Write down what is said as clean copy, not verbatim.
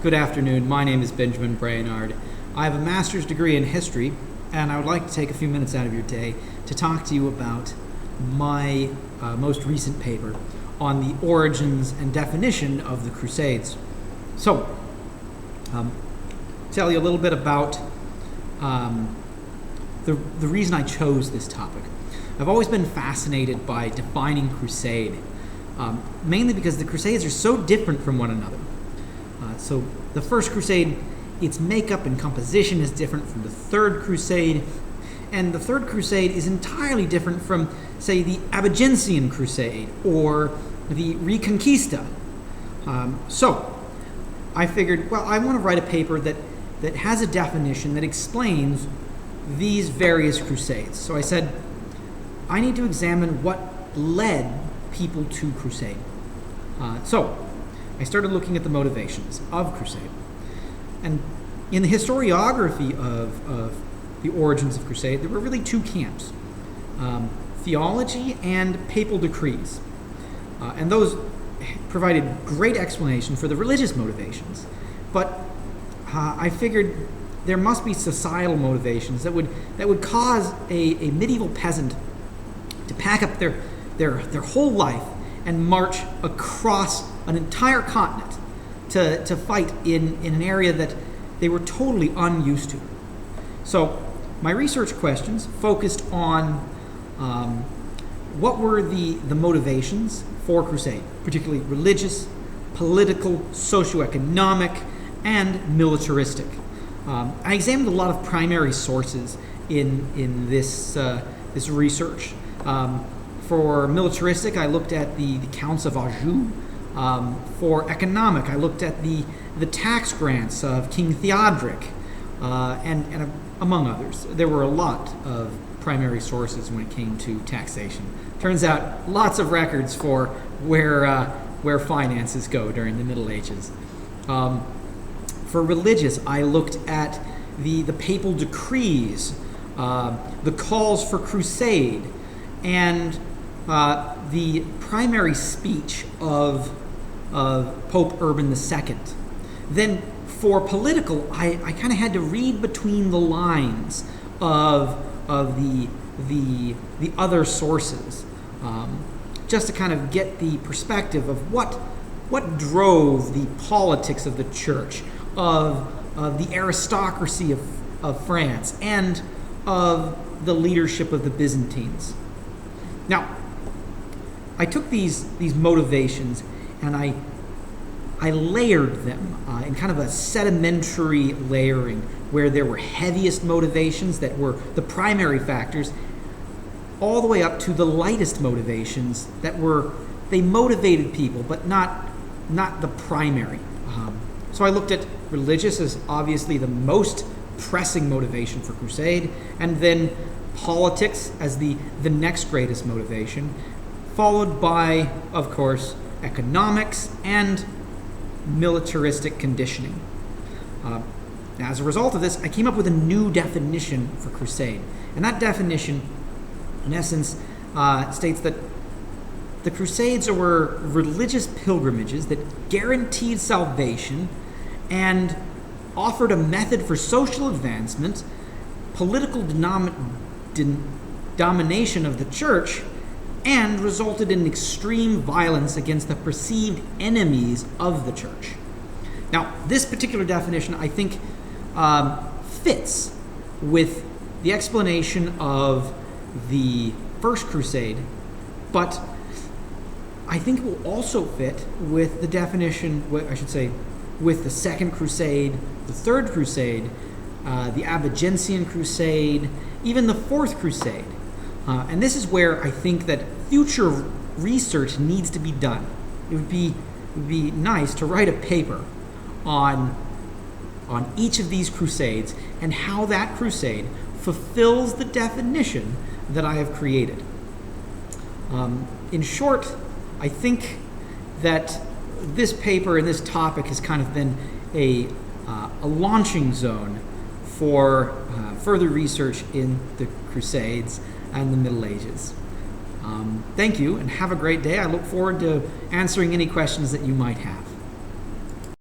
Good afternoon. My name is Benjamin Brainard. I have a master's degree in history, and I would like to take a few minutes out of your day to talk to you about my most recent paper on the origins and definition of the Crusades. So, tell you a little bit about the reason I chose this topic. I've always been fascinated by defining crusade, mainly because the Crusades are so different from one another. So the First Crusade, its makeup and composition is different from the Third Crusade, and the Third Crusade is entirely different from, say, the Albigensian Crusade or the Reconquista. So I figured, well, I want to write a paper that has a definition that explains these various crusades. So I said, I need to examine what led people to crusade. So I started looking at the motivations of crusade. And in the historiography of the origins of crusade, there were really two camps, theology and papal decrees. And those provided great explanation for the religious motivations. But I figured there must be societal motivations that would cause a medieval peasant to pack up their whole life and march across an entire continent to fight in an area that they were totally unused to. So my research questions focused on what were the motivations for crusade, particularly religious, political, socioeconomic, and militaristic. I examined a lot of primary sources in this research. For militaristic, I looked at the Counts of Anjou. For economic, I looked at the tax grants of King Theodoric, and among others. There were a lot of primary sources when it came to taxation. Turns out, lots of records for where finances go during the Middle Ages. For religious, I looked at the papal decrees, the calls for crusade, and the primary speech of Pope Urban II. Then for political, I kind of had to read between the lines of the other sources, just to kind of get the perspective of what drove the politics of the church, of the aristocracy of France, and of the leadership of the Byzantines. Now, I took these motivations and I layered them in kind of a sedimentary layering where there were heaviest motivations that were the primary factors, all the way up to the lightest motivations that they motivated people, but not the primary. So I looked at religious as obviously the most pressing motivation for crusade, and then politics as the next greatest motivation, followed by, of course, economics and militaristic conditioning. Now, as a result of this, I came up with a new definition for crusade. And that definition, in essence, states that the Crusades were religious pilgrimages that guaranteed salvation and offered a method for social advancement, political domination of the church, and resulted in extreme violence against the perceived enemies of the church. Now, this particular definition, I think, fits with the explanation of the First Crusade, but I think it will also fit with the definition, I should say, with the Second Crusade, the Third Crusade, the Albigensian Crusade, even the Fourth Crusade. And this is where I think that future research needs to be done. It would be nice to write a paper on each of these crusades and how that crusade fulfills the definition that I have created. In short, I think that this paper and this topic has kind of been a launching zone for further research in the Crusades and the Middle Ages. Thank you, and have a great day. I look forward to answering any questions that you might have.